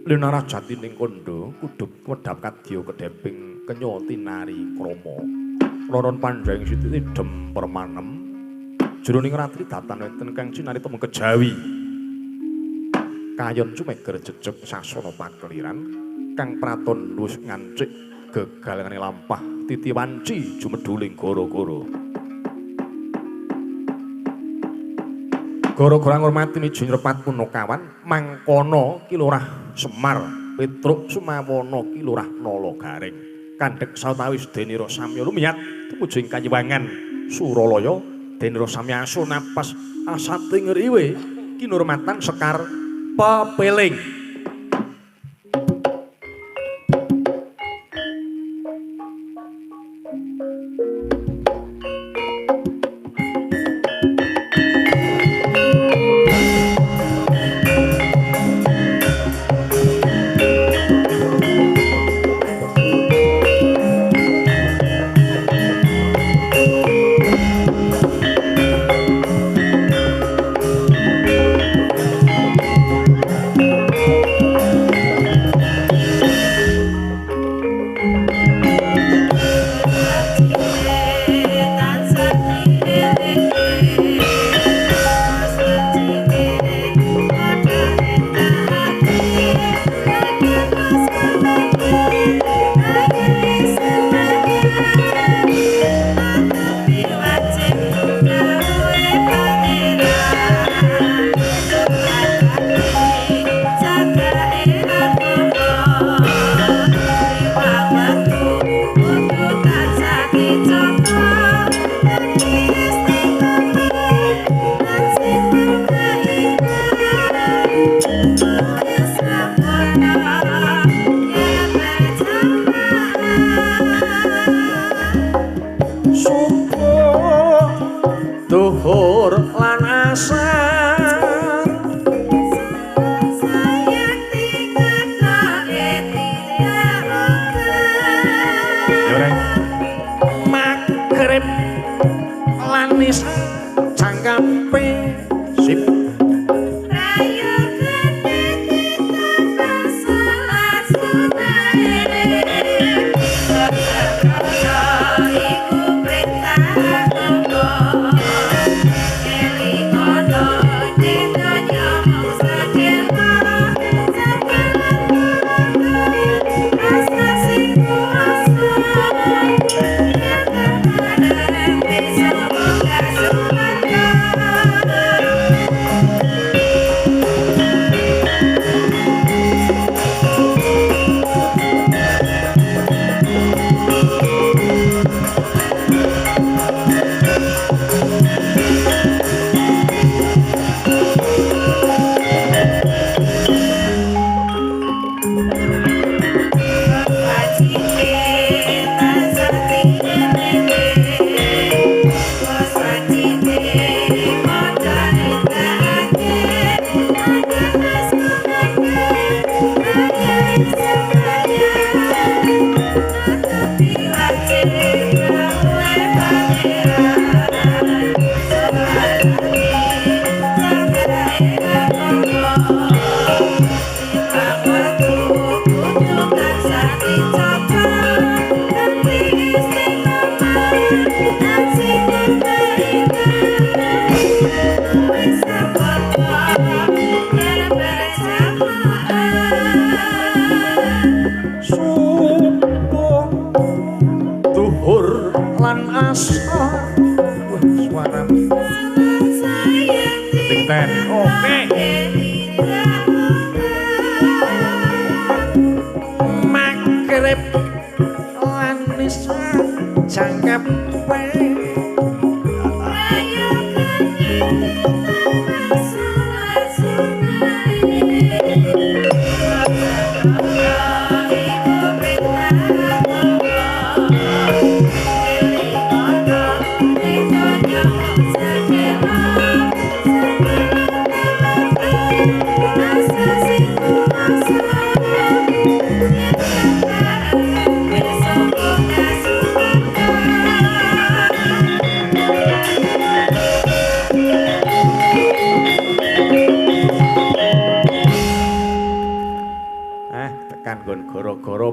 Linarah jatining kondo kudhup wedhap kadya kedheping kenya tinari krama roron panjang sithik dem permanem jroning ratri datan wonten kang cinari temu kejawi kayon cumeger jejeg sasana pakeliran kang praton wis ngancik gegalane lampah titi wanci jumeduling gara-gara gara-gara ngurmati miji nyrepat punakawan mangkono ki lurah Semar Petruk Sumawana ki lurah Nalagaring kandhek sawetawis Denira Samya lumiyat tumuju ing Kanyiwangan Suralaya Denira Samya asul napas asate ngriwe kinurmatan Sekar Pepeling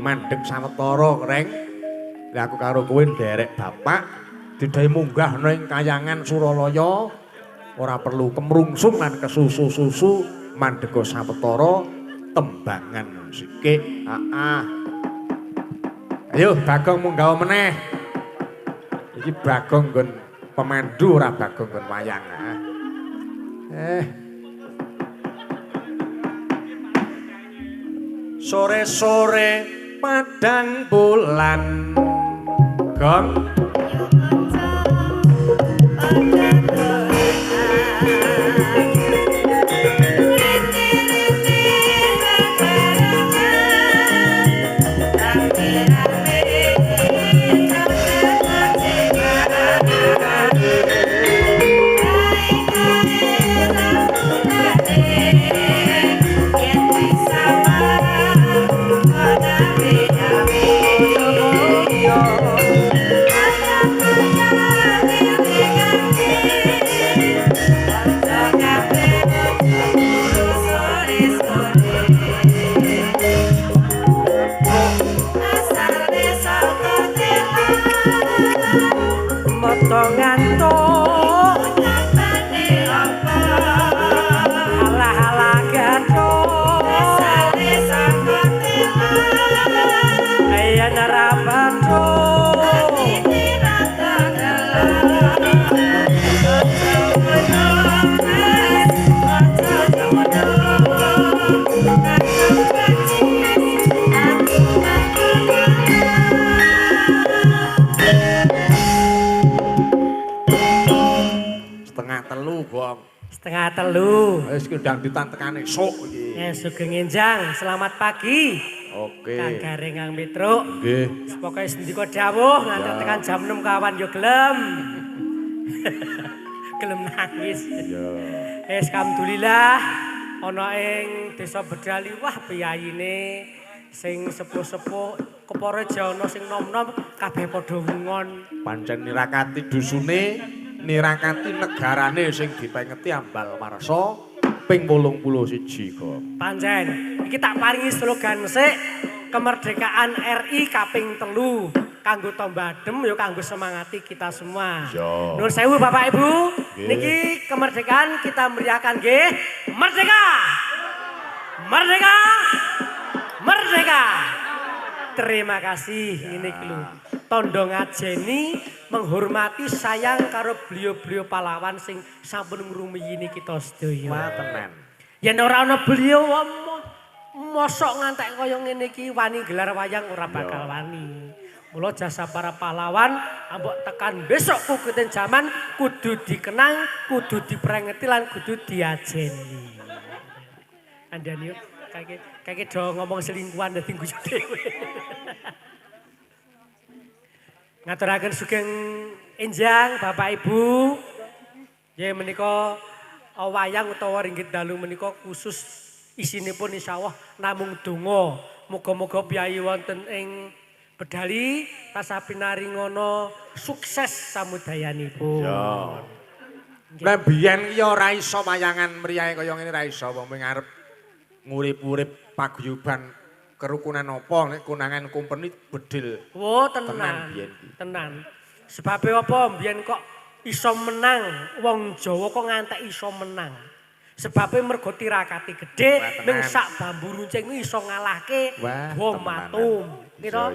mandeg sawetara Reng. Lah aku karo kowe nderek bapak didhai munggah ning kayangan Suralaya ora perlu kemrungsung lan kesusu-susu mandega sawetara tembangan sikik. Ayo Bagong munggah meneh. Iki Bagong nggon pemandu ora Bagong nggon wayang. Sore-sore padang bulan Gong Setengah telu. Wis ndang ditantekan esuk iki. Sugeng Enjang, selamat pagi. Oke. Kang Garing Kang Petruk. Nggih. Pokoke sendika dawuh nganti tekan jam 6 kawan yo gelem. Gelem nangis. Iya. Alhamdulillah ana ing Desa Bedali wah piyayine sing sepuh-sepuh kepara jana sing nom-nom kabeh padha wungon. Pancen nirakati dusune nirakati negarane sing dipengeti ambal warsa ping 81 kok. Pancen iki tak paringi slogan sik kemerdekaan RI kaping 3 kanggo tombadem ya kanggo semangati kita semua. Nuwun sewu Bapak Ibu, niki kemerdekaan kita meriahkan nggih. Merdeka! Merdeka! Merdeka! Terima kasih ini lho. Tondo ngajeni menghormati sayang karo beliau-beliau pahlawan sing sampun ngrumiyini kita sedaya. Wah tenan. Yen ora ana beliau mosok ngantek kaya ngene iki wani gelar wayang ora bakal wani. Mula jasa para pahlawan ambok tekan besok kukuten jaman kudu dikenang, kudu diprengeti lan kudu diajeni. Andani kake do ngomong selingkuhan dadi guyu dhewe. Ngaturaken sugeng enjang Bapak Ibu. Ya menika wayang utawa ringgit dalu menika khusus isinipun insyaallah namung donga. Muga-muga piyayi wonten ing Bedali tansah pinaringono sukses samudayanipun. Ya. Lah biyen ki ora iso wayangan mriyahe kaya ngene ra iso wong ngarep ngurip-urip paguyuban kerukunan apa nek konangan kumpeni bedil. Oh tenan. Tenan. Sebabe apa mbiyen kok iso menang wong Jawa kok ngantek iso menang. Sebabe mergo tirakati gedhe ning sak bambu runcing iso ngalahke bom atom. Kira.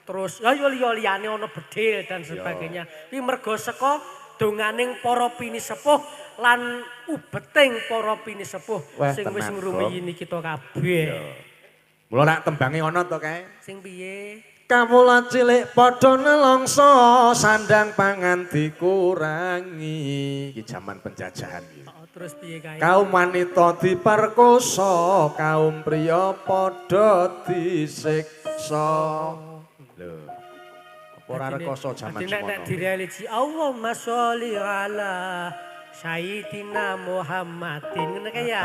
Terus ya liyane ana bedil dan sebagainya. Iki mergo saka donganing para pinisepuh lan ubeting para pinisepuh sing wis ngrumiyini kita kabeh. Mula nak tembange ana to kae? Sing piye? Kawula cilik padha nelongso sandang pangan dikurangi. Iki jaman penjajahan iki. Terus piye kae? Kaum wanita diperkosa, kaum pria padha disiksa. Lho. Apa ora rekoso jaman semono? Nek direligi Allahumma sholli ala Sayyidina Muhammadin ngene kae ya.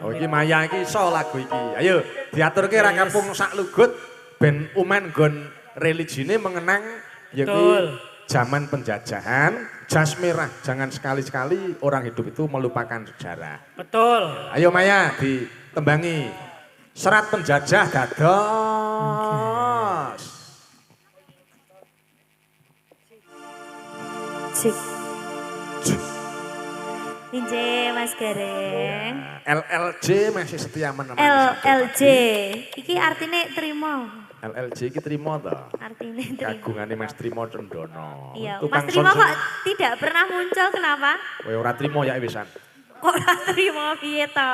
Oh iki maya iki iso lagu iki. Ayo diaturke ra kampung sak lugut ben uman nggon religine mengenang yaiku zaman penjajahan, jas merah. Jangan sekali-sekali orang hidup itu melupakan sejarah. Betul. Ayo Maya ditembangi. Serat penjajah dados Jos. Cik. Inje Mas Gareng. LLJ masih setia menemani. LLJ. Iki artinya terima. LLJ iki trimo to. Artinya terima. Kagungane Mas Trimo Cendono. Iya, Tukang Mas Trimo sonsun. kok tidak pernah muncul, kenapa? Kowe ora trimo ya wisan. Kok ora terima piye to?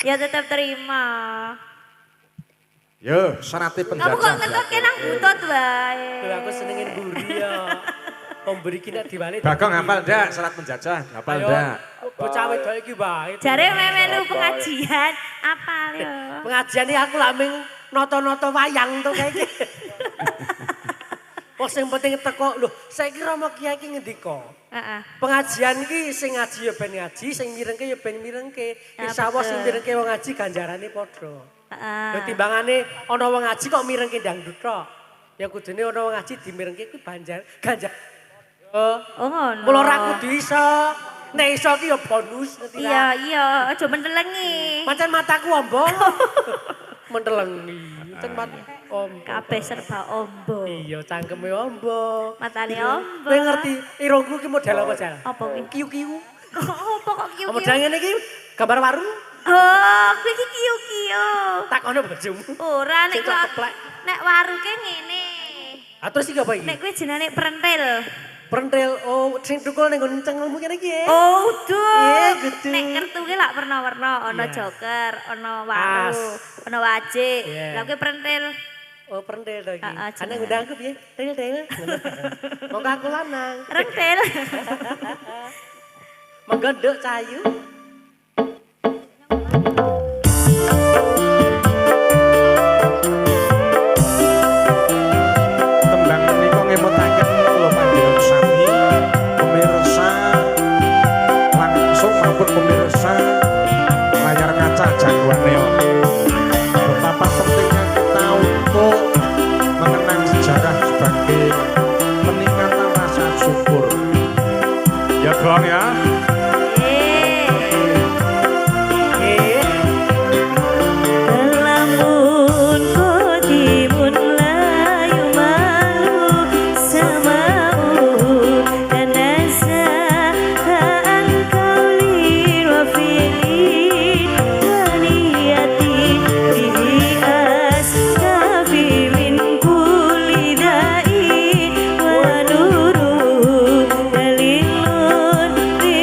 Ya tetap terima. Yo, syaratnya penjajah. Kamu kok ngetoknya nang butut wae. Lho aku senengin buri ya. Pemberi kena diwali. Bagong hafal ndak syarat penjajah? Hafal ndak? Bocah wedok iki bae. Jare melu pengajian apa yo? Pengajian iki aku lak ming noto-noto wayang to kae iki. Wong sing penting teko lho, saiki Rama Kiai iki ngendika. Heeh. Pengajian iki sing ngaji ya ben ngaji, sing mirengke ya ben mirengke. Insyaallah sing mirengke wong ngaji ganjarane padha. Heeh. Lho timbangane ana wong ngaji kok mirengke dangdut tok. Ya kudune ana wong ngaji dimirengke kuwi ganjar. Oh ngono. Mula ora kudu iso. Nek iso ki ya bonus ngerti Iya, iya, aja mentelengi. Macan mataku ombo. Mentelengi. Macan mata ombo. Kabeh serba ombo. Iya, cangkeme ombo. Matane ombo. Kowe ngerti irungku ki model apa, Jal? Apa kuwi? Kiu-kiu. Apa kok kiu-kiu? Model ngene iki gambar warung. Oh, kuwi iki kiu-kiu. Takono bojomu. Ora Sing keplek. nek waruke ngene. Ah terus iki apa iki? Nek kuwi jenenge prentil. Prentil, oh sing tukul ning nggon cengkelmu kene iki ya. Oh, udah. Iya, gitu. Nek kertu ki lak warna-warna, ana joker, ana waru, ana wajik. Iya. Lah kuwi prentil. Oh prentil to iki. Heeh, Ana ngundang aku piye? Tel-tel. Monggo aku lanang. Rentil. Monggo nduk cahayu. Tembang menika ngemutaken kula panjenengan sami pemirsa langsung maupun pemirsa layar kaca Jagoan Neon. Betapa pentingnya kita untuk mengenang sejarah sebagai peningkatan rasa syukur. Ya Bang ya. Lamun qadimun la yumalu sama'u tanazaha an qawli wa fi'li wa niyati bihi astafi min kulli da'i wa nuru dalilun bi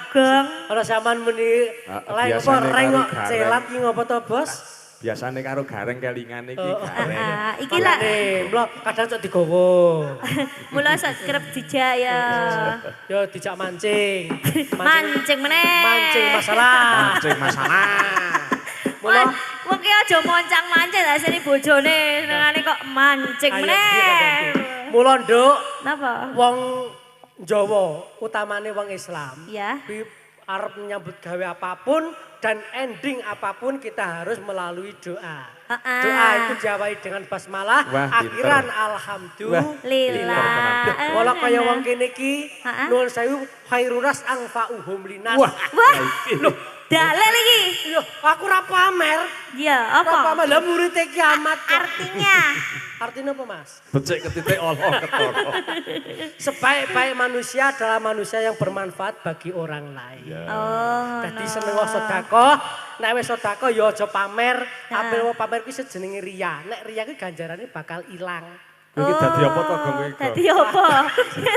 Gong. Ana sampean muni lek apa biasane reng karo kok gareng. celat ki ngopo to, Bos? Biasane karo gareng kelingan iki gareng. Iki lah. Mlo kadang cok digowo. Mula sak kerep dijak ya. Yo dijak mancing. Mancing meneh. Mancing masalah. Mancing masalah. Mula Wong ki aja moncang-mancing lah sini bojone senengane kok mancing Ayo, meneh. iya, ganti. Mula nduk Napa? wong Jawa, utamane wong Islam. Ya. Kuwi arep menyambut gawe apapun dan ending apapun kita harus melalui doa. Heeh. Doa itu diawali dengan basmalah, Wah, akhiran pinter. alhamdulillah. Lillah. Walau kaya wong kene iki, Heeh. nuwun sewu khairunas angfa'uhum linas. Wah. Wah. Loh, Dalel iki. yo aku ora pamer. Ya, Ora apa? pamer lah murid kiamat. Artinya. Artinya apa, Mas? Becik ketitik Allah ketara. Sebaik-baik manusia adalah manusia yang bermanfaat bagi orang lain. Oh. Jadi seneng sedekah, nek wis sedekah ya aja pamer, apel wong pamer kuwi sejenenge riya. Nek riya kuwi ganjarane bakal ilang. Kowe iki dadi apa to Gong kowe? Dadi apa?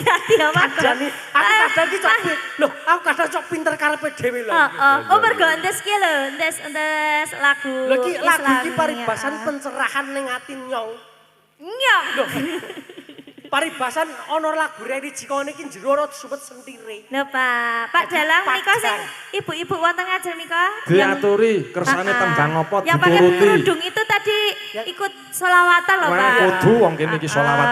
Dadi apa? Kadang aku kadang ki cok lho, aku kadang cok pinter karepe dhewe lho. Heeh. Oh, mergo endes ki lho, endes lagu. Lho ki lagu iki Islam, paribasan ya. pencerahan ning ati nyong. Nyong. Lho. Paribasan ana lagu religi kene iki jero ora disebut sentire. Lho Pak Dalang nika sing ibu-ibu wonten ngajeng nika. Diaturi kersane tembang apa Yang pakai dituruti. kerudung itu tadi ikut sholawatan loh Wah, Pak. kudu wong kene iki selawat.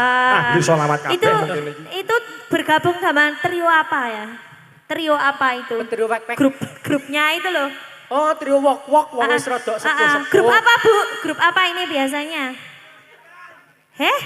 Ahli selawat kabeh Itu wong kene iki. itu bergabung sama trio apa ya? Trio apa itu? Trio wek-wek. Grupnya itu loh. Oh, trio wok-wok wong wis rada sepuh-sepuh. Grup apa Bu? Grup apa ini biasanya? Heh?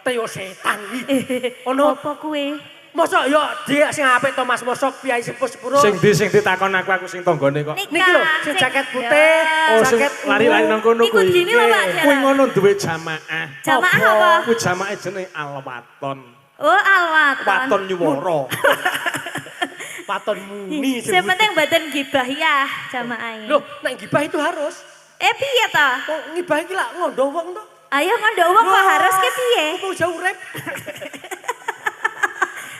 Trio setan iki. Ono Apa kue? mosok yo dik sing apik to Mas, mosok piyai sepuh-sepuh. Sing ditakon aku sing tanggane kok. Niki lho, sing jaket putih, Oh, sing jaket lari-lari nang kono Ikut kuwi. gini loh Pak Kuwi Dalang. ngono duwe jamaah. Jamaah apa? Kuwi jamaah jenenge Al-Waton. Oh alwaton. Waton nyuwara. paton muni. Yang penting badan gibah ya jamaahnya. Loh, nek gibah itu harus. Piye ta? Kok ngibah iki lak ngondo wong to? Ayo ngondo wong kok harus ke piye? Wong jauh urip.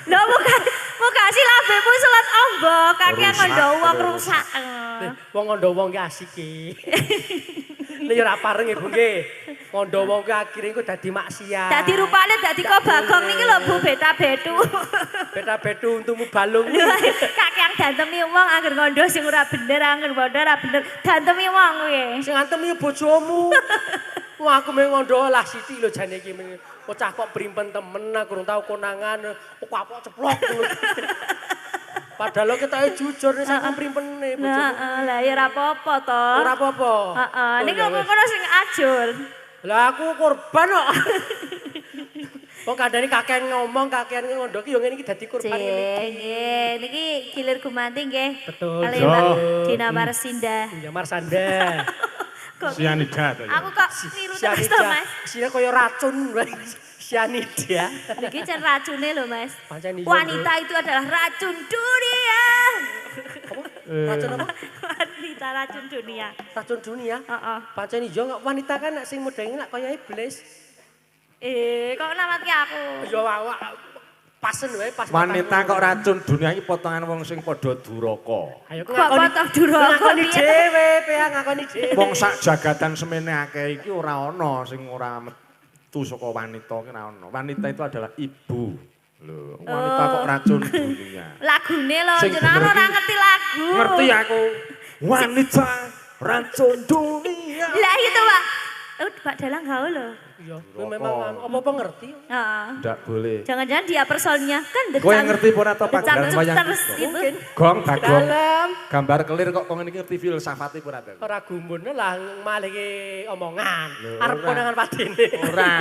Lho muka silabemu salat ombok, kakek Rusak, ngondo wong rusak. rusak. Wong ngondo wong ki asik ki. Nek ya ora pareng ibu nggih. Ngondo wong ki akhire engko dadi maksiat. Dadi rupane dadi kok bagong niki lho Bu beta betu. Beta bedu untumu balung. Kakek dantemi wong angger ngondo sing ora bener, angger ngondo ora bener. Dantemi wong kuwi. Sing antem iki bojomu. Wah aku mung ngondo lah sithik lho jane iki bocah kok brimpen temen aku urung tau konangan kok kapok ceplok ngono. Padahal kita jujur nek sak primpene bojomu. Heeh, lah ya ora apa-apa to. Ora apa-apa. Heeh, niki kono sing ajur. Lah aku korban kok. Wong kandhane kakean ngomong, kakean ngondo ki yo ngene iki dadi korban ngene. Nggih, niki gilir gumanti nggih. Betul. Kali Yo. Mbak Dina Marsinda. Ya Marsanda. Kok Sianida to ya. aku kok niru terus to, Mas. Sine kaya racun. Sianida. Niki jan racune lho, Mas. Pancen iya, Wanita itu adalah racun dunia. Racun apa? Wanita racun dunia. Racun dunia. Heeh. Pancen iya kok wanita kan nek sing modenge nek kaya iblis. Kok namatke aku? Ya awak pasen wae pas Wanita kok racun dunia iki potongan wong sing padha duraka. Ayo Kok potong duraka ngakoni piye? dhewe, peang ngakoni dhewe. Wong sak jagatan semene akeh iki ora ana sing ora metu saka wanita ki ora ana. Wanita itu adalah ibu. Lho, wanita kok racun dunia. Lagune lho, Sing jenengan bener ora iki. ngerti lagu. Ngerti aku. Wanita racun dunia. Lah itu, Pak. Pak Dalang gaul lho. Iya, kuwi memang apa-apa ngerti. Heeh. Ndak boleh. Jangan-jangan dia personnya kan Kowe yang ngerti apa ora to pagelaran wayang terus kulit? itu. Mungkin. Gong bagong. Dalam Gambar kelir kok kok ngene iki ngerti filsafate ora to? ora gumun lah malike omongan. Lho, Arep ora. konangan padene. Ora.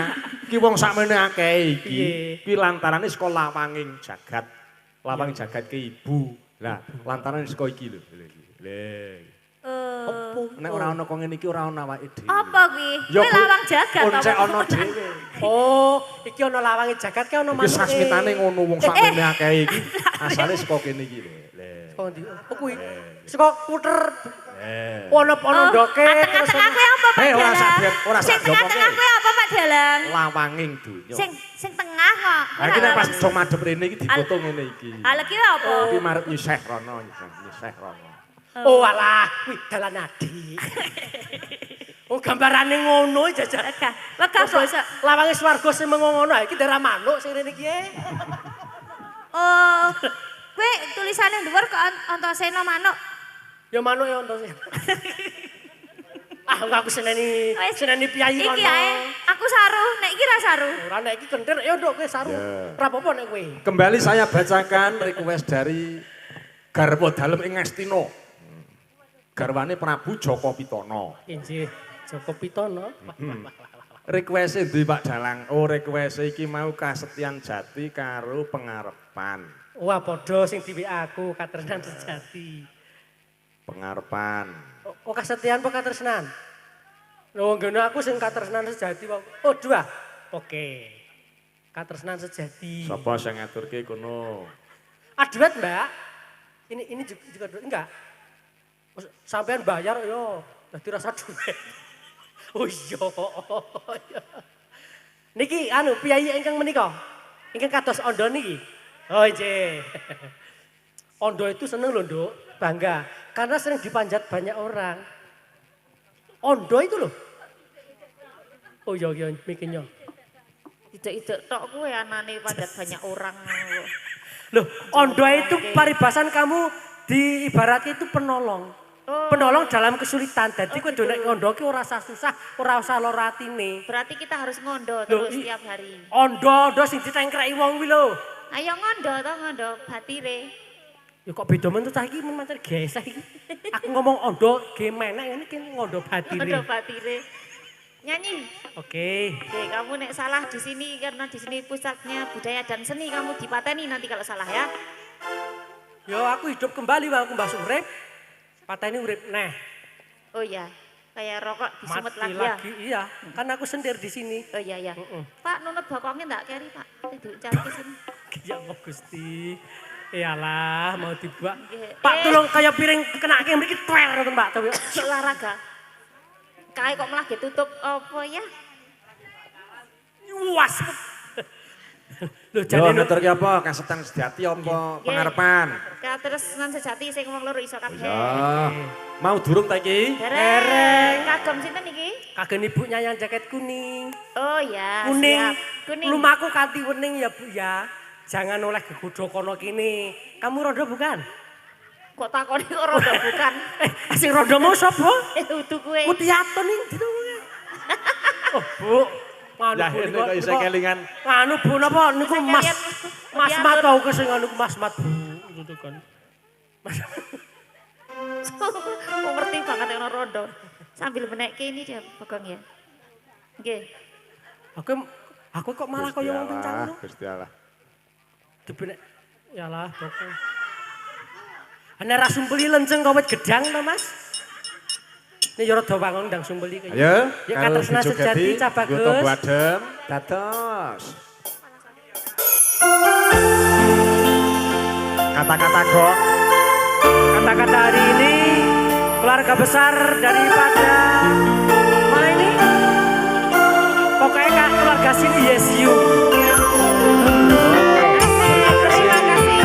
Iki wong sakmene akeh iki. Piye? Kuwi lantarane saka lawanging jagat. Lawanging jagat ke ibu. Lah, lantaran saka iki lho. Lho. Nek ora ana kok ngene iki ora ana awake dhewe. Apa kuwi? Ya, Kuwi lawang jagat Oncek apa? ana dhewe. Oh, iki ana lawange jagat ki ana Iki manuke. sasmitane ngono wong sakmene akeh iki. Asale saka kene iki lho. Saka ndi? Oh kuwi. Saka kuter Eh. ono ndoke Tengah-tengah kuwi apa Pak Hei, ora Dalang? sak ora Sing sak diomongke. tengah-tengah kuwi apa Pak Dalang? dalang. Lawanging donya. Sing tengah kok. Ha iki nek pas cung madhep rene iki dipoto ngene iki. Ala ki apa? Iki marep nyiseh rono, nyiseh rono. Oh alah, kuwi dalan adik. Oh gambarane ngono jajal. Wegah basa. Lawange swarga sing ngono iki daerah manuk sing rene iki. Oh, kowe tulisane dhuwur kok Antasena manuk. Ya manuk ya Antasena. Aku seneni piyayi kono. Iki ae, aku saru, nek iki ra saru. Ora nek iki kentir ya nduk kowe saru. Ora apa-apa nek kowe. Kembali saya bacakan request dari garwa dalem ing Ngastina. Garwane Prabu Joko Pitono. Injih, Joko Pitono. Request ndi Pak Dalang? Oh, request iki mau kasetyan jati karo pengarepan. Wah, padha sing di WA aku katresnan sejati. Pengarepan. Oh, kesetiaan apa katresnan? Lho, ngene aku sing katresnan sejati wae. Oh, dua. Oke. Katresnan sejati. Sapa sing ngaturke kono? Duet, Mbak. Ini juga duet enggak? Sampean bayar yo, dadi rasa duet. Oh iya. Niki anu piyayi ingkang menika. Ingkang kados Ondo niki. Oh nggih. Ondo itu seneng lho, Nduk, bangga karena sering dipanjat banyak orang. Ondo itu loh. Oh iya mikirnya. Ide-ide tok kowe anane panjat banyak orang. Loh, Ondo itu paribasan kamu diibaratnya itu penolong. Penolong dalam kesulitan. Jadi kowe nek ngondo ki ora usah susah, ora usah lara atine. Berarti kita harus ngondo terus setiap hari. Ondo sing ditengkreki wong kuwi lho. Ayo ngondo batire. Ya kok beda men cah iki men mancen geseh iki. Aku ngomong ondo ge menek ngene ki ngondo batire. Ngondo batire. Nyanyi. Oke. Oke, kamu nek salah di sini karena di sini pusatnya budaya dan seni kamu dipateni nanti kalau salah ya. Yo aku hidup kembali Bang, aku mbah urip. Pateni urip neh. Oh iya, kayak rokok disumet Mati lagi ya. Iya, kan aku sendir di sini. Oh iya ya. Pak nunut bokongnya enggak keri Pak. Dicari ke sini. Ya Allah Gusti. Iyalah mau dibuat. Pak tolong kayak piring kena kayak mriki twer ngoten Pak. Olahraga. Kayak kok malah ditutup apa ya? Was. Lho Yo jane nuturke apa? Kasetan sejati apa pengarepan? Katresnan sejati sing wong loro iso kabeh. Ya. Mau durung ta iki? Dereng. Kagem sinten iki? kagem ibunya yang jaket kuning. Oh ya, Kuning. siap. Kuning. Lumaku kanti wening ya Bu ya. Jangan oleh gegodho kono kene. Kamu rodo bukan? Kok takoni kok rodo bukan? Sing rodo mau sapa? Udu kowe. Mutiaton iki. Oh, Bu. Anu Lah ini kok isih kelingan. Anu Bu napa niku Mas Mas Mat tau kesing anu Mas Mat Bu gitu kan. Aku ngerti banget yang rodo. Sambil menekke ini dia pegang ya. Nggih. Aku kok malah kaya wong kencang ngono. Gusti Allah. Dibenek yalah pokok. Ana ra sumpeli lenceng kok wit gedang to Mas? Ini yo rada wangun ndang sumpeli kaya. Ayo, Ya katresna sejati Cah Bagus. Yo tombo adem, dados. Kata-kata kok. Kata-kata hari ini keluarga besar daripada mana ini? Pokoknya Kak keluarga sini yes you. Terima kasih.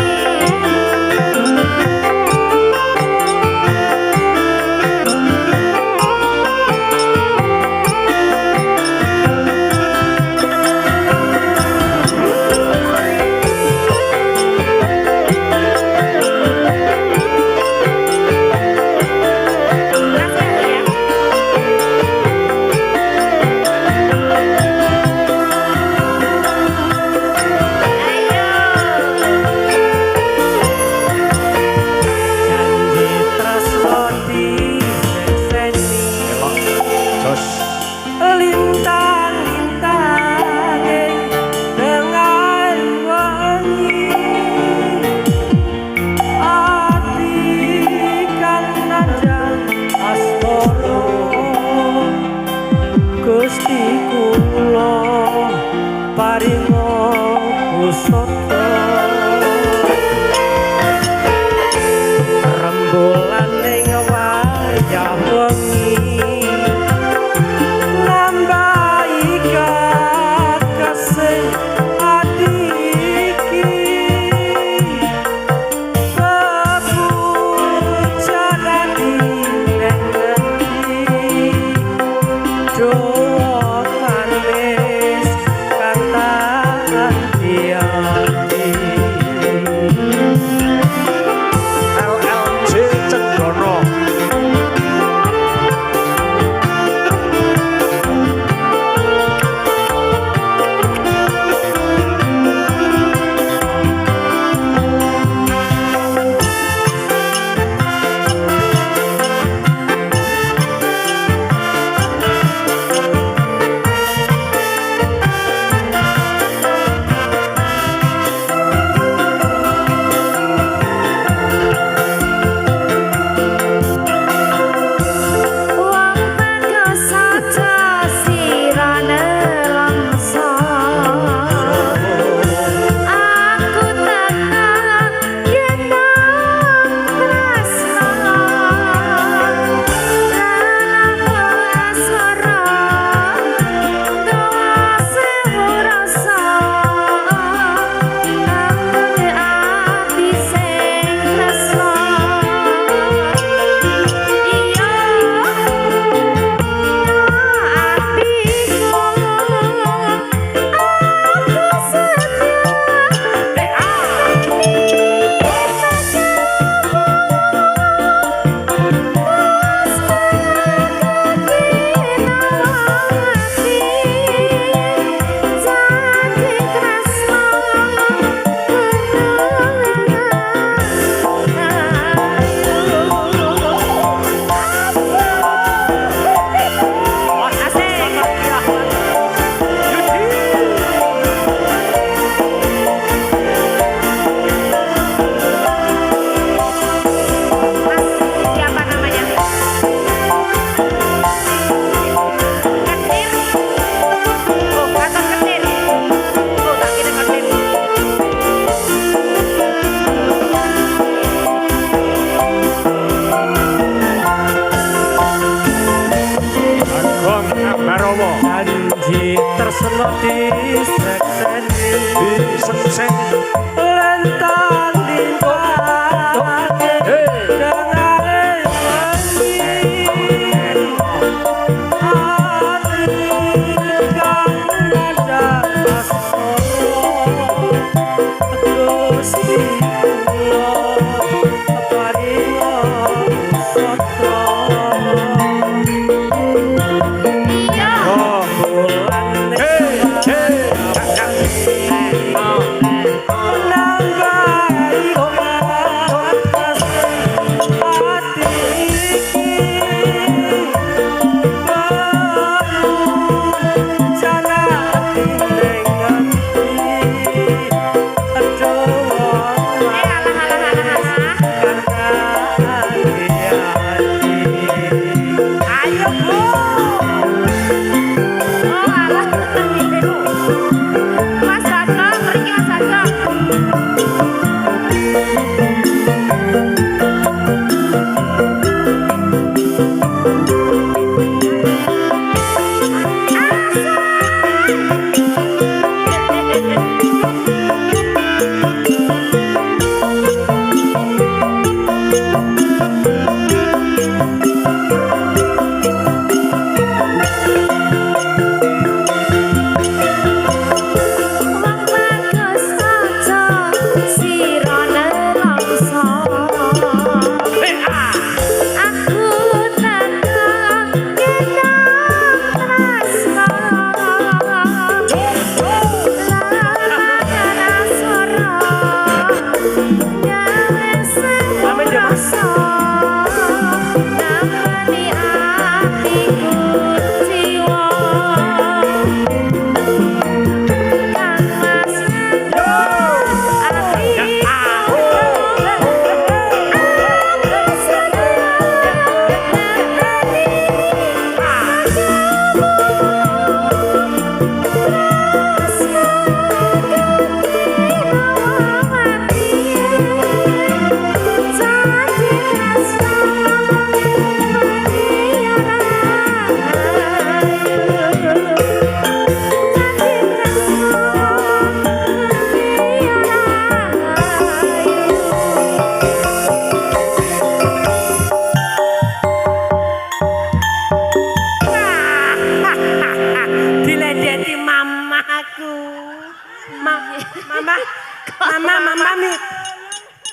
tresno disekseni disekseni lentang lintang dengar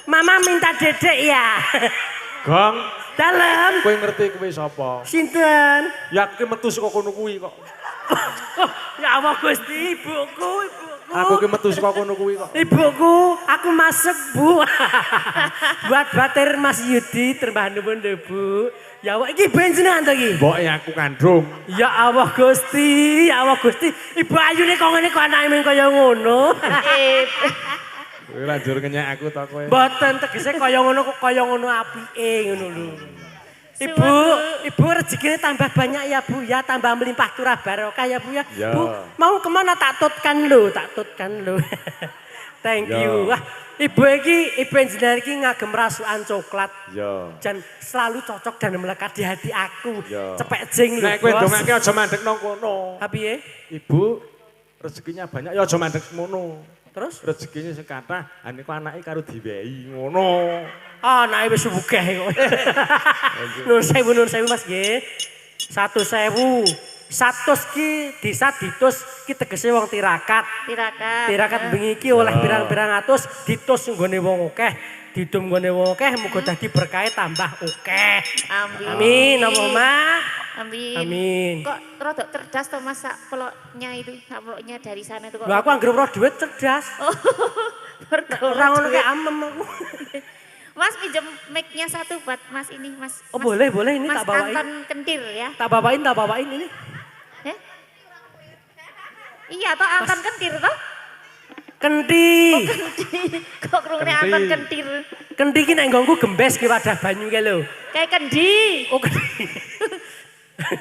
Mama minta dedek ya. Gong, Dalem. kowe ngerti kowe sapa? Sinten? Ya kowe metu saka kono kuwi kok. Ya Allah Gusti, ibuku. Aku ki metu saka kono kuwi kok. Ibuku, aku masuk, Bu. Buat batir Mas Yudi termbah nuwun lho, Bu. Ya Allah, iki benjenan to iki? Mboke aku kandung. Ya Allah Gusti, ya Allah Gusti. Ibu Ayune kok ngene kok anake men kaya ngono. Kowe lanjur ngenyek aku ta kowe. Mboten tegese kaya ngono kok kaya ngono apike ngono lho. Ibu rezekine tambah banyak ya Bu ya, tambah melimpah turah barokah ya Bu ya. Ya. Bu, mau kemana tak tutkan lho. Thank you. Wah, ibu engineer iki ngagem rasukan coklat. Ya. Dan selalu cocok dan melekat di hati aku. Ya. Cepek jing lho. Nek kowe Bos. ndongake aja mandek nang kono. Piye? Ibu rezekinya banyak ya aja mandek ngono. Terus? Rezekinya sing kathah, niku anake karo diwehi ngono. Anake wis sugih kok. Nun sewu Mas nggih. 100.000. 100 ki desa ditus ki tegese wong tirakat. Tirakat bengi iki oleh pirang-pirang atus ditus nggone wong akeh. Didum nggone wong akeh muga dadi berkah tambah akeh. Amin. Apa Mak? Amin. Kok rada cerdas to Mas sak peloknya itu, sak peloknya dari sana itu kok. Lah aku anggere roh duit cerdas. Ora ngono kayak amem aku. Mas pinjem mic-nya satu buat Mas ini, Mas. Oh boleh ini Mas tak bawain. Anton Kentir ya. Tak bawain ini. Eh? Iya toh Anton Kentir toh? Kenti. Kok krungne Anton Kentir. Kenti ki nek nggonku gembes ki wadah banyu ki lho. Kayak kendi. Oh Kenti.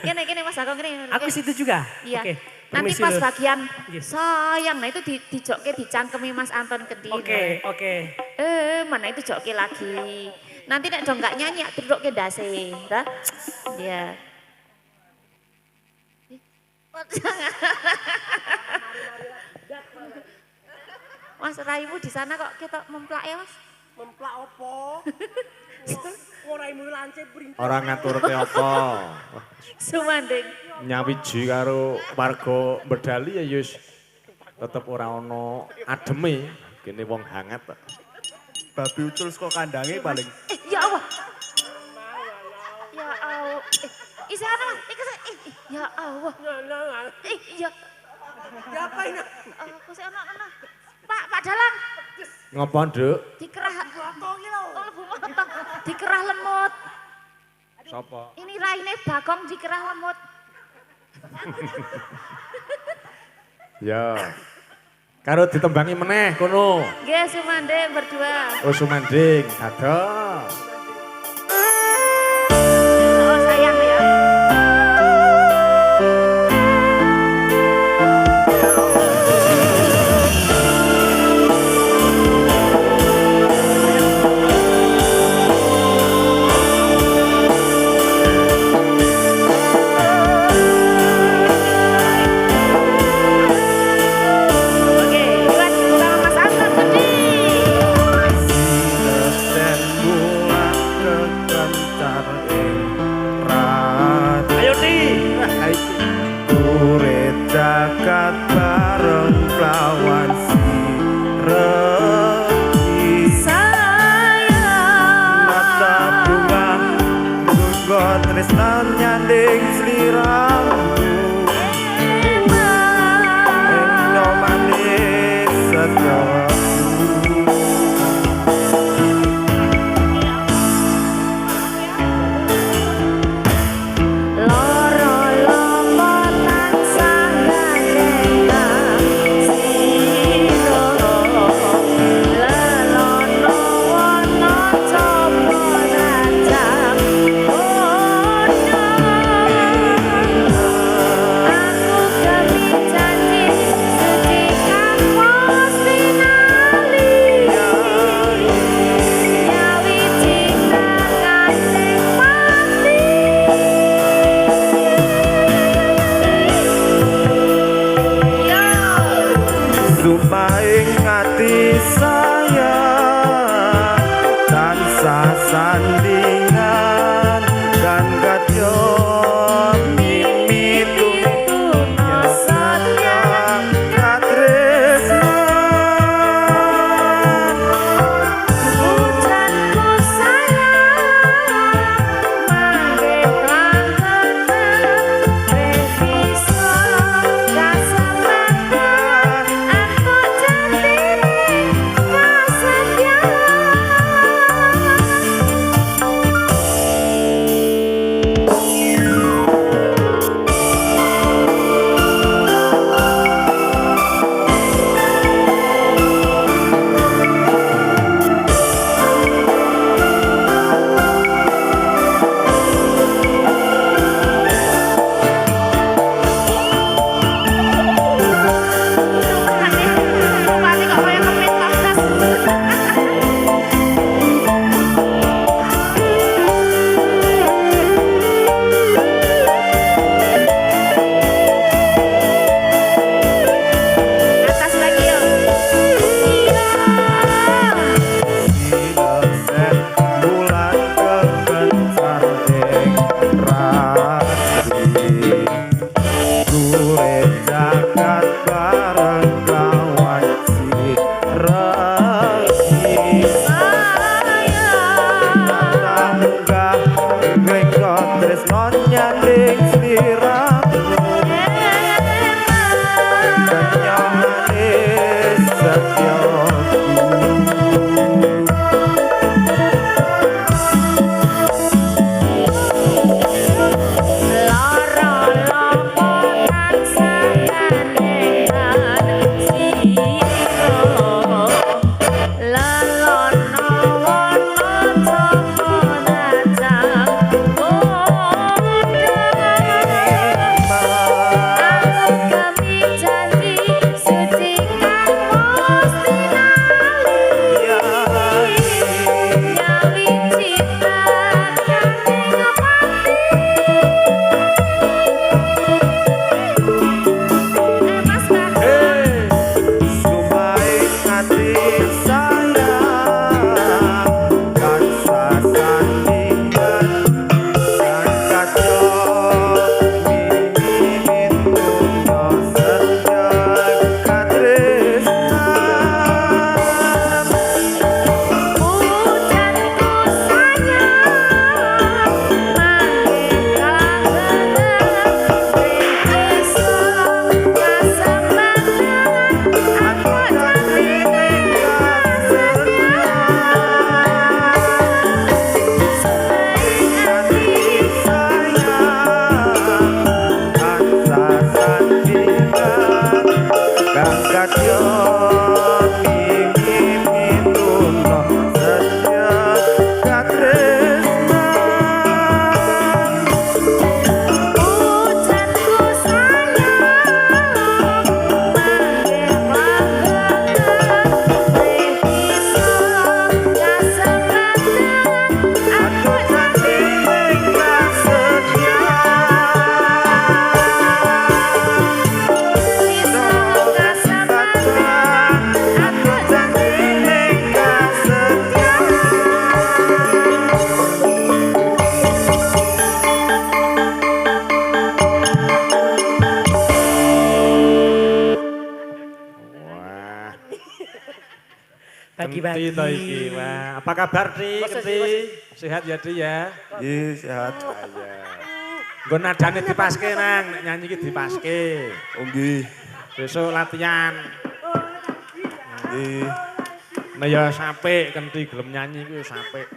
Kene Mas Agong kene. Aku situ juga. Iya. Oke. Nanti Permisi pas lho. bagian Iya. sayang, nah itu dijokke dicangkemi Mas Anton Kentir. Oke. Mana itu joki lagi. Nanti nek dong gak nyanyi, tirukke ndase. Dah. Iya. raimu di sana kok ketok memplak ya, Mas? Memplak opo? Raimu lancip brintik. Ora ngaturke apa. Sumanding. Nyawiji karo warga Bedali ya wis tetep ora ana ademe. Kene wong hangat kok. Babi ucul saka kandange paling. Ya Allah. Ya Allah. Isi ana Mas, iki ya Allah. Ya. Ya apa ini? Aku sih ana. Pak Dalang. Ngopo, Nduk? Dikerah. Oh, lebu motong. Dikerah lemut. Sapa? Ini raine Bagong dikerah lemut. Ya. Karo ditembangi meneh kono. Nggih, Sumanding berdua. Oh Sumanding, dadah. Oh, sayang ya. Oke, buat sama Mas Anton Gede. Sinesen bulan kekencar ing rat. Ayo Ti. Urip jagat bareng lawan siregi. Mata bunga nggo tresna nyanding sliramu. Endo manis setyaku. Loro lomo tansah gandeng sira lelono wana coba rajang aku demi janji sedikan mesti nali nyawiji kekasih mati. Sumpahing hati saya tansah sandingan dan kadya mimitunya satya katresna. Hujanku sayang manggih lan tenang revisa kasamangan aku jatine Kadya mimituno setya katresnan Ujanku sayang manggih panggangan bisa kasempatan aku janji ingkang setya bisa kasempatan aku janji ingkang setya Wah, Bagi-bagi. Genti to iki. Wah, apa kabar, Di? Genti? Sehat ya, Di ya? Nggih sehat Nggo nadane dipaske nang, nek nyanyi iki dipaske. oh nggih Besok latihan. nggih Nah ya sampe Genti gelem nyanyi kuwi sampe.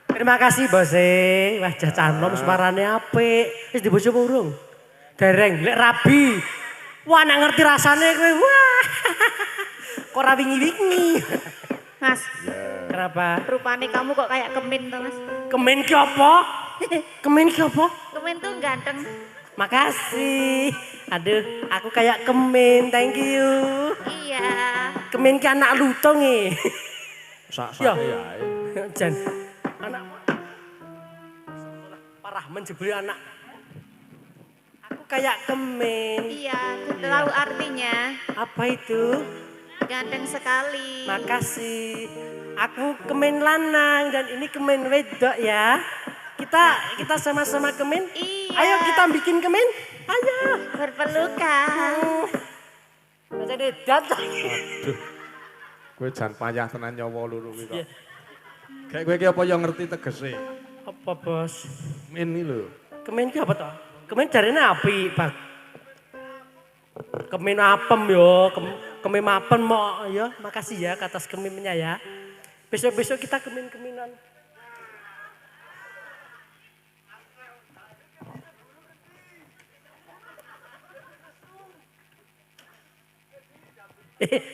Terima kasih bose. Wah jajan nom suarane apik. Wis dibojo apa urung? Dereng, lek rabi. Wah nek ngerti rasane kowe. Wah. Kok ora wingi-wingi. Mas, Kenapa? rupane kamu kok kayak kemin tuh mas. Kemen ki apa? Kemen ki apa? Kemin tuh ganteng. Makasih. Aduh, aku kayak kemen. Thank you. Iya. Kemen ki anak lutung e. Sak-sak Ya. ya. Jan. Anak parah menjebuli anak. Aku kayak kemen. Iya, aku tahu artinya. Apa itu? Ganteng sekali. Makasih. Aku kemen lanang dan ini kemen wedok ya. Kita sama-sama kemen. Iya. Ayo kita bikin kemen. Ayo. Berpelukan. Baca dedat. Aduh. Kowe jan payah tenan nyawa loro kuwi kok. Iya. Kayak kowe iki apa ya ngerti tegese? Apa bos? Min iki lho. Kemen ki apa toh? Kemen jarene api, Bang. Kemen apem yo, kemen apem mo ya. Makasih ya atas kemennya ya. Besok-besok kita kemen-keminan.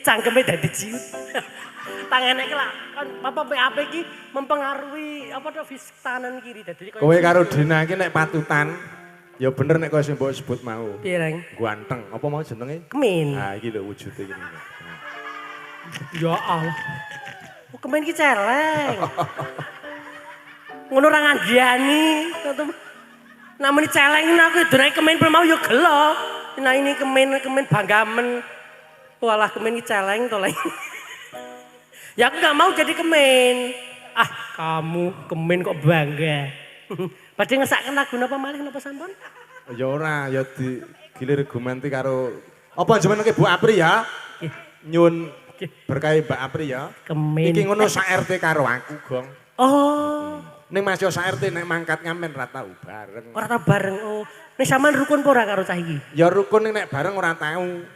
Cangkeme dadi ciut. Tangane ki lah kan apa PAP ki mempengaruhi apa to fisik tangan kiri dadi Kowe karo Dina iki nek patutan ya bener nek kowe sing mbok sebut mau. piye Reng? Ganteng. Apa mau jenenge? Kemen. Ah iki lho wujude iki. Ya Allah. Oh, kemen ki celeng. Ngono ora ngandani. Namanya celeng ini aku idone kemen mau ya gelo. Nah ini kemen banggamen. Walah kemen ki celeng to leng. Ya aku gak mau jadi kemen. Ah kamu kemen kok bangga. Badhe ngesakken lagu napa malih napa sampun? Ya ora, ya di gilir gumanti karo apa jenenge Bu Apri ya? Nyun berkahi Mbak Apri ya. Kemen. Iki ngono sak RT karo aku, Gong. Oh, Ning Mas yo sak RT nek mangkat ngamen ra tau bareng. ora tau bareng. Oh, nek sampean rukun apa ora karo cah iki? Ya rukun ning nek bareng ora tau.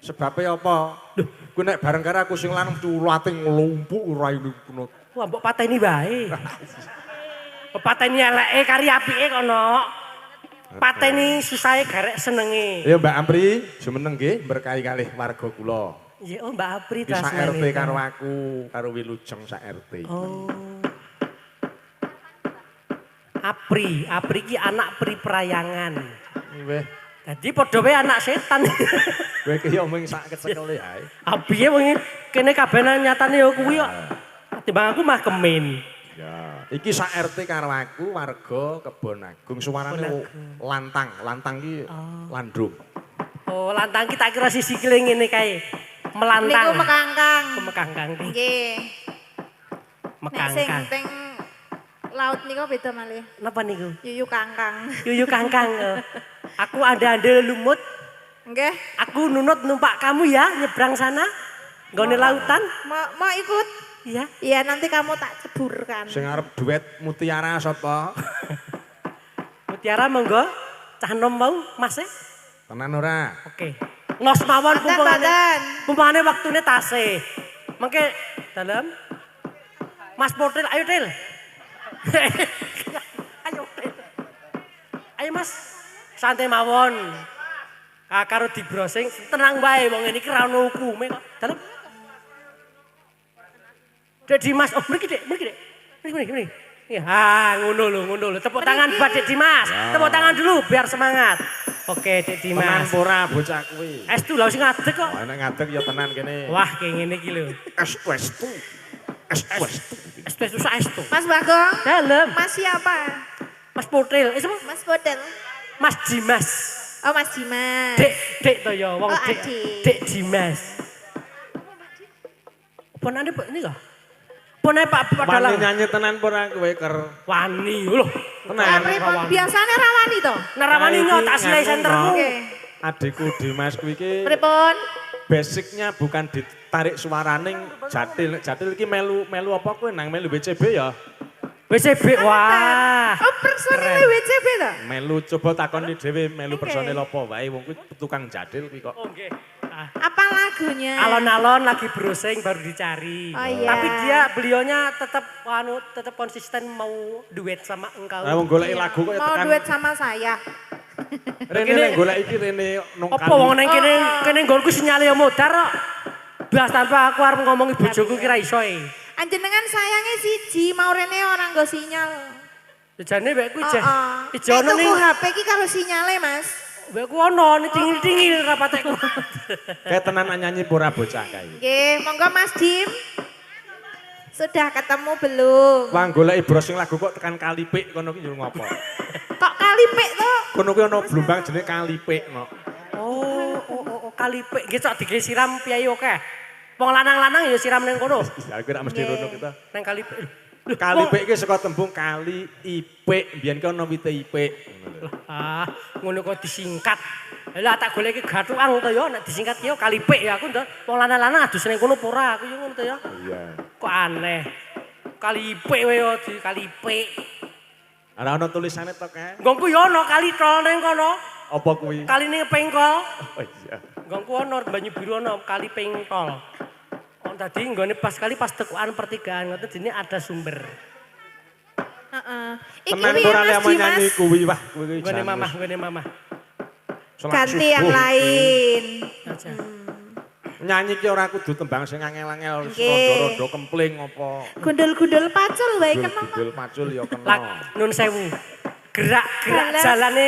Sebabnya apa? Duh, kowe nek bareng karo aku sing lanang culate nglumpuk ora ini punut. Wah, mbok pateni wae. Pateni eleke kari apike kono. Pateni susahe garek senenge. Ya Mbak Apri, jumeneng nggih berkahi kalih warga kula. Iya, oh Mbak Apri Iki sak tasmane. RT karo aku, karo Wilujeng sak RT. Oh. Apri ki anak pri perayangan. Weh, Jadi padha wae anak setan. kowe iki yo mung sak kecekele ae. Apiye wong kene kabeh nyatane ya kuwi kok. Timbang aku mah kemen. Ya, iki sak RT karo aku warga Kebon Agung suarane lantang. Lantang ki landrum. Oh, lantang kita kira sisi kile ngene kae. Niku Melantang. mekangkang. Mekangkang. Nggih. Nek sing Mekangkang. teng laut niku beda malih. Napa niku? Yuyu kangkang. Yuyu kangkang. Aku anda lumut. Nggih. Aku nunut numpak kamu ya nyebrang sana. Nggone lautan. Mau ikut? Iya. Iya, nanti kamu tak ceburkan. Sing arep duet Mutiara sapa? Mutiara monggo. Cah nom mau Mas e. Tenan ora? Oke. Ngos mawon Mboten, mboten. pumpane waktune tasih. Mengke dalam Mas Potil ayo Til. Ayo Til. Ayo Mas. santai mawon. Karo dibrosing tenang wae wong ngene iki ra ono hukume kok. Dalem. Dek Dimas, oh mriki Dek. Mriki. Ya, ngono lho. Tepuk tangan buat Dek Dimas. Tepuk tangan dulu biar semangat. Oke, Dek Tenan Dimas. ora bocah kuwi. Estu lho sing ngadeg kok. Nek ngadeg ya tenan kene. Wah, kayak ngene iki lho. Estu. Estu saestu. Mas Bagong. Dalem. Mas siapa? Mas Potril, siapa? Mas Bodel. Mas Dimas. Oh Mas Dimas. Dek to ya, wong Oh, Dek. adik. Dek Dimas. Ponane Pak ini kok. Ponane Pak Wani Dalang. nyanyi tenan ora kowe ker. Wani lho. Lah pripun biasane rawani to? Narawani nyot asli sentermu. Oke. Adikku Dimas kuwi iki Pripun? basicnya bukan ditarik suaraning jatil. Jatil iki melu apa kowe nang melu BCB ya? BCB wah. Oh personil WCB to? Melu coba takoni dhewe melu Oke. personil apa wae wong kuwi tukang jatil kuwi kok. Oh nggih. Apa lagunya? Alon-alon lagi browsing baru dicari. Oh, iya. Tapi beliaunya tetap konsisten mau duet sama engkau. Lah wong goleki lagu kok ya Mau tekan. duet sama saya. Rene nek golek iki rene nang Apa wong nang kene nggonku sinyale ya modar kok. Blas tanpa aku arep ngomongi bojoku kira iso e. Anjenengan sayangnya siji, mau rene orang nggo sinyal. Jane wek kuwi Oh, jeh. oh. Ijo ono Tuku ning HP ki karo sinyale, Mas. wek ku ono tingil-tingil rapateku. kayak tenan nyanyi pura bocah kae. Nggih, monggo Mas Dim. Sudah ketemu belum? Wang goleki browsing lagu kok tekan Kalipik kono ki yo ngopo? Kok kalipik to? Kono kuwi ana blumbang jenenge Kalipik no. Oh, kalipik nggih cok disiram piyai akeh. Wong lanang-lanang ya siram ning kono. Ya kuwi rak mesti rono kita. Nang kalipik. Kalipik iki saka tembung kali ipik, mbiyen ki ana wite ipik. Ah, ngono kok disingkat. Lah tak goleki gathukan to ya nek disingkat ki yo kalipik ya aku ndak wong lanang-lanang adus ning kono apa ora aku yo ngono to ya. Iya. Kok aneh. Kalipik wae yo di kalipik. Ora ana tulisane to kae. Nggonku yo ono kali tol ning kono. Apa kuwi? Kali ning pengkol. Oh iya. Nggonku ono banyu biru ono kali pengkol. Oh tadi nggone pas tekukan pertigaan ngoten dene ada sumber. Heeh. Iki Tenan piye ora Mas lek nyanyi Dimas? kuwi wah kuwi Nggone mamah. Sholat Ganti yang subuh. lain. Aja. Nyanyi ki ora kudu tembang sing angel-angel Nggih. rondo-rondo kempling apa. Gundul-gundul pacul wae kena. Gudul macul ya kena. Lak nun sewu. Gerak-gerak Alas. jalane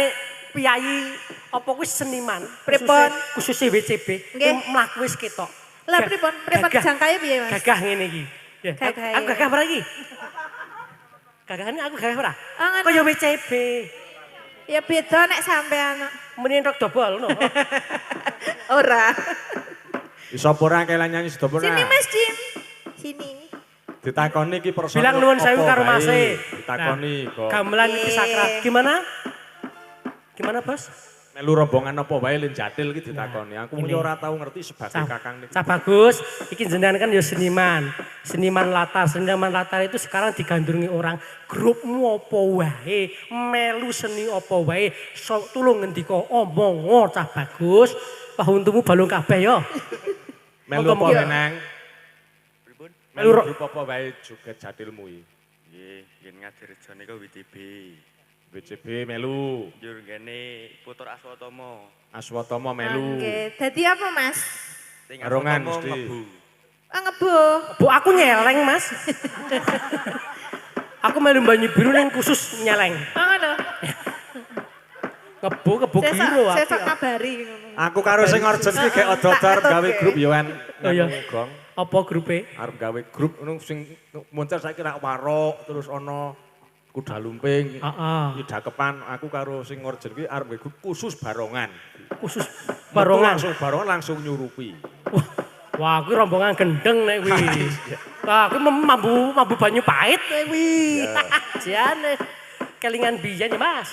piyai apa kuwi seniman. Pripun? Khususnya WCB. Nggih. Mlaku wis ketok. Lah pripun Gagah. jangkae piye Mas? Gagah ngene iki. Ya, Gagahe. aku gagah ora iki? Gagahane aku gagah ora? Oh, ngono. Kaya WCB. Ya beda nek sampean. Mending rok dobol no. Ora. Iso apa ora kelan nyanyi sedo apa ora? Sini Mas Dim. Sini. Ditakoni iki personil. Bilang nuwun sewu apa karo wae. Mas e. Ditakoni kok. Gamelan iki sakral. Gimana? Gimana, Bos? Melu rombongan apa wae lin jatil iki ditakoni. Aku ini. mung ora tau ngerti sebagai kakang niki. Cah bagus, iki jenengan kan ya seniman. Seniman latar itu sekarang digandrungi orang. Grupmu apa wae, melu seni apa wae, tulung ngendika omong cah bagus. Pahuntumu balung kabeh ya. Melu apa Monggo, menang? Melu Melu grup apa wae joget jatilmu iki. Nggih, yen ngadirjane kok WTB. BCB melu, Njur ngene Putra Aswatama. Aswatama melu. Oke, dadi apa Mas? Sing Barongan Aswatama mesti. ngebu. Oh ngebo. Bu aku nyeleng, Mas. Aku melu banyu biru ning khusus nyeleng. Oh ngono. Kebo biru aku. Sesuk ngabari ngono. Aku karo sing urgent iki gek odor gawe grup yo kan. Oh iya. Gong. Apa grupe? Arep gawe grup ngono sing muncul saiki rak warok terus ana kuda lumping. Heeh. Iki dakepan aku karo sing urgent iki arep gawe grup khusus barongan. Khusus Metu barongan. langsung nyurupi. Wah, kuwi rombongan gendeng nek kuwi. Wah, kuwi mambu banyu pahit nek kuwi. Jane kelingan biyen ya, Mas.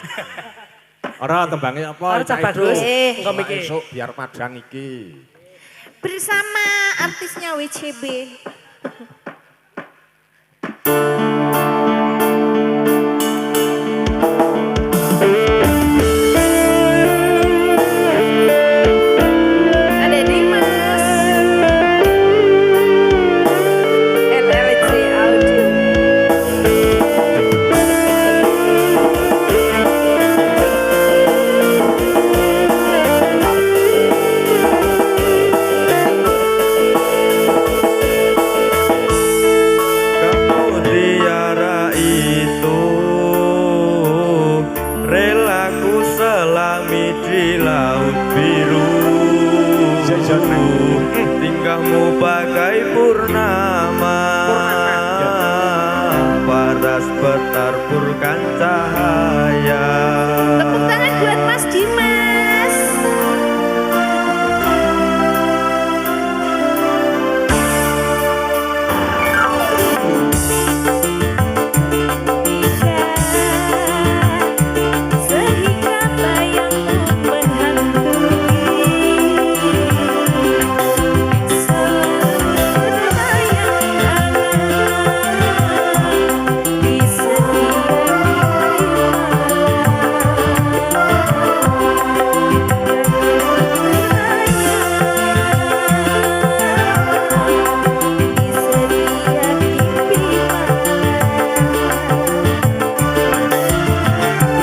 Ora tembange apa? Ora cah Cah bagus. Idul. Engko mikir. Esuk biar padang iki. Bersama artisnya WCB. Ada Dimas. LLC Audio. di laut biru. Tingkahmu bagai purnama, paras bertarburkan cahaya. Tepuk tangan buat Mas Dimas. Sehingga bayangmu menghantui, selalu terbayang di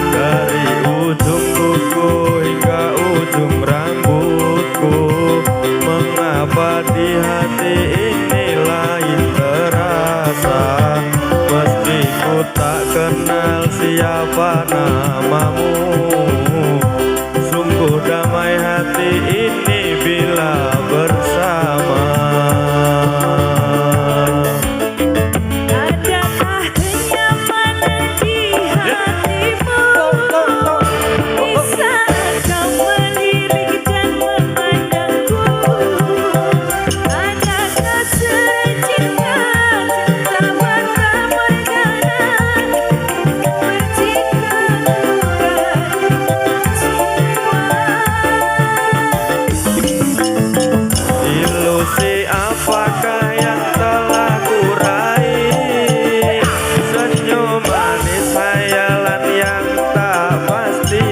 Dari ujung kuku hingga ujung rambutku, mengapa di hati ini lain terasa? Meski ku tak kenal siapa namamu, sungguh damai hati ini bila bersama. Adakah kenyamanan di hatimu? Bisa kau melirik dan memandangku? Adakah secinta cinta mata morgana percikan Ilusi apakah yang telah kurai? Senyum manis hayalan yang tak pasti.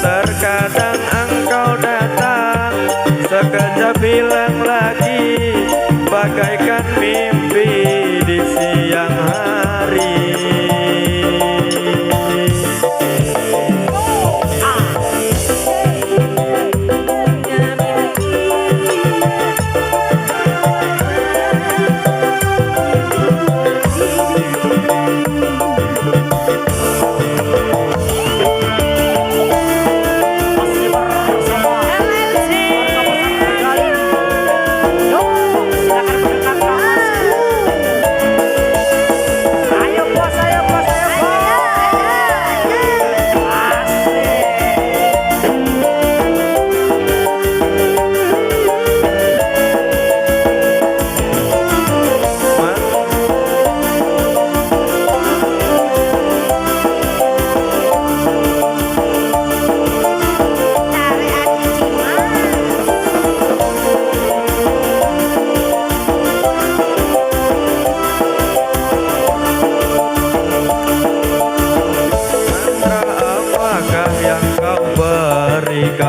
Terkadang engkau datang, sekejap hilang lagi, bagaikan mimpi di siang hari. Apakah yang kau berikan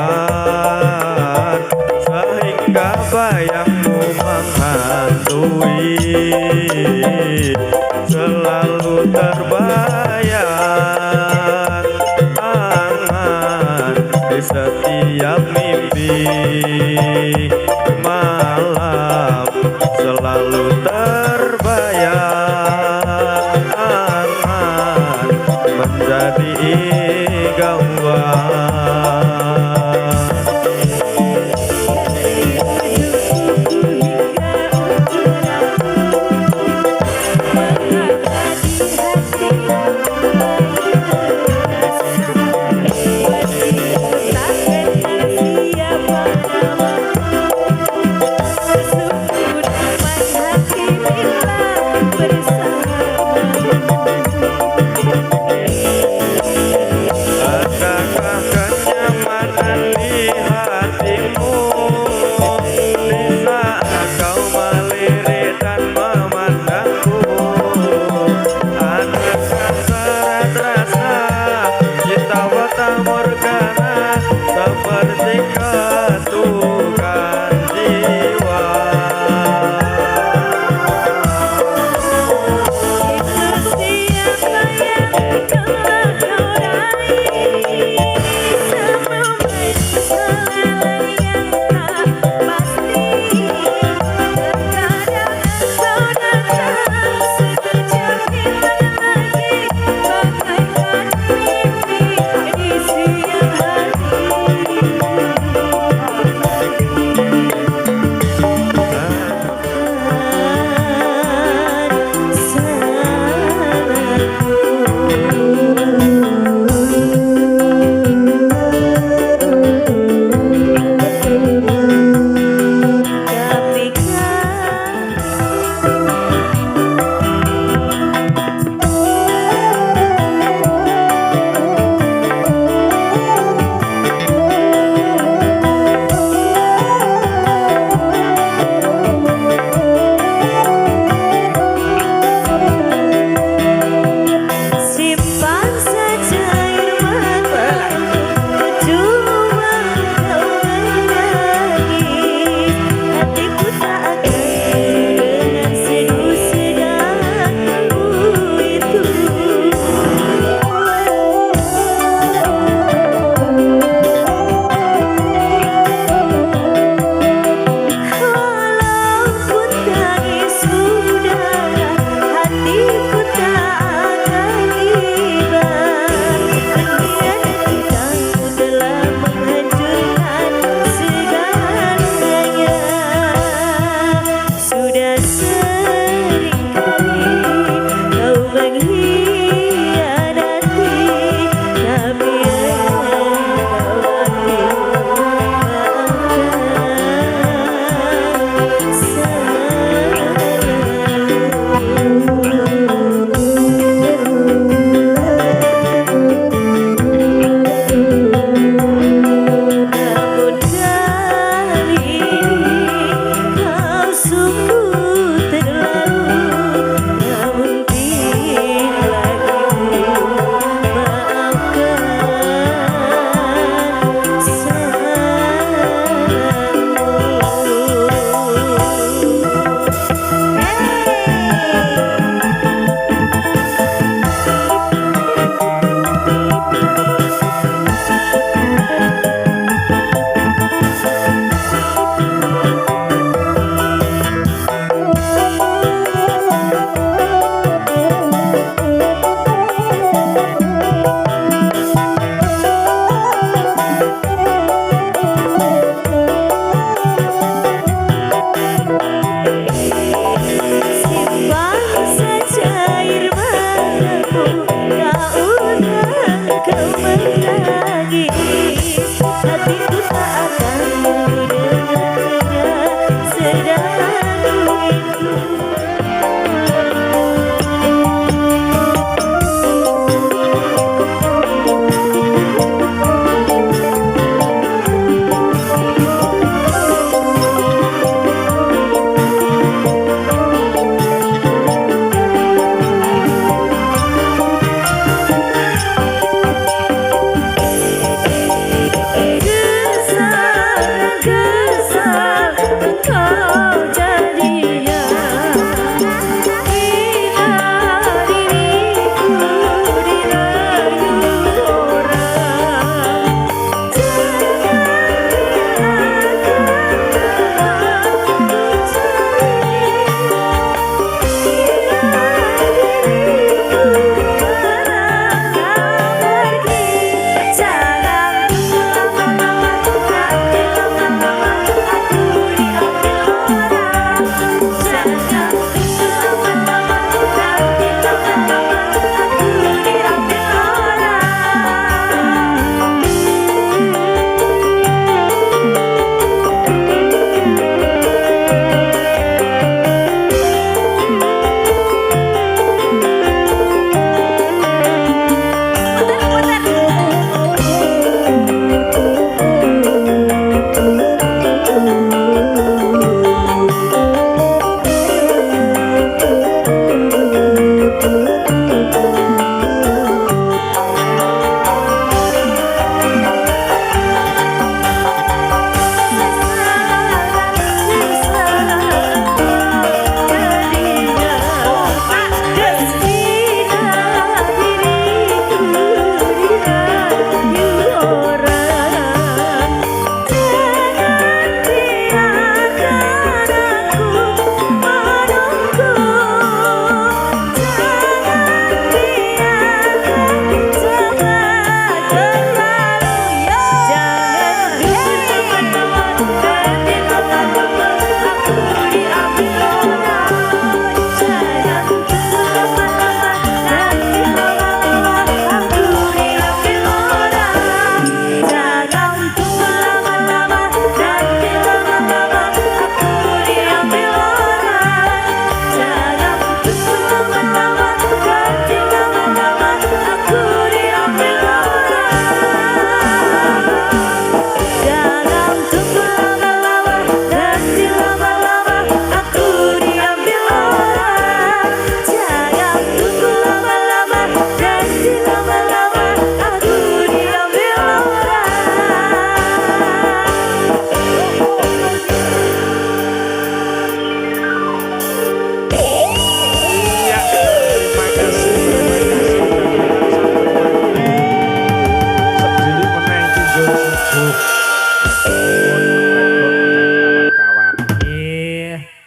sehingga bayangmu menghantui, selalu terbayang angan di setiap mimpi. Malam selalu terbayang angan menjadi gangguan. Adakah kenyamanan di hatimu di saat kau melirik dan memandangku? Adakah serat rasa cinta mata morgana seperti ketukan jiwa? Di siang hari hatiku tak akan mendengar sedaku itu.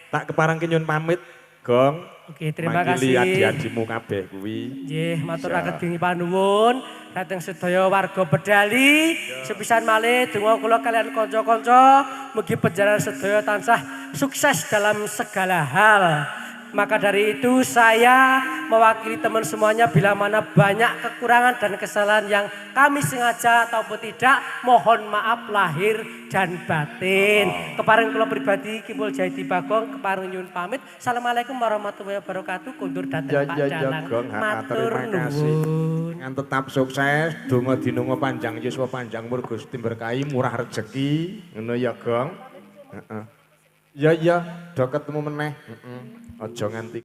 Tak keparang nyun pamit, Gong. Oke, terima Mangili kasih. adik-adikmu kabeh kuwi. Nggih, matur ageng panuwun dhateng sedaya warga Bedali. Sepisan malih donga kula kalian kanca-kanca mugi panjenengan sedaya tansah sukses dalam segala hal. Maka dari itu saya mewakili teman semuanya bila mana banyak kekurangan dan kesalahan yang kami sengaja ataupun tidak, mohon maaf lahir dan batin. Kepareng kula pribadi Kimpul Jaidi Bagong kepareng nyuwun pamit. Assalamualaikum warahmatullahi wabarakatuh. Kundur dhateng Pak Dalang. Matur nuwun. Dengan tetap sukses, donga dinunga panjang yuswa panjang umur Gusti berkahi murah rezeki. Ngono ya, Gong. Heeh. Ya, do ketemu meneh. Aja nganti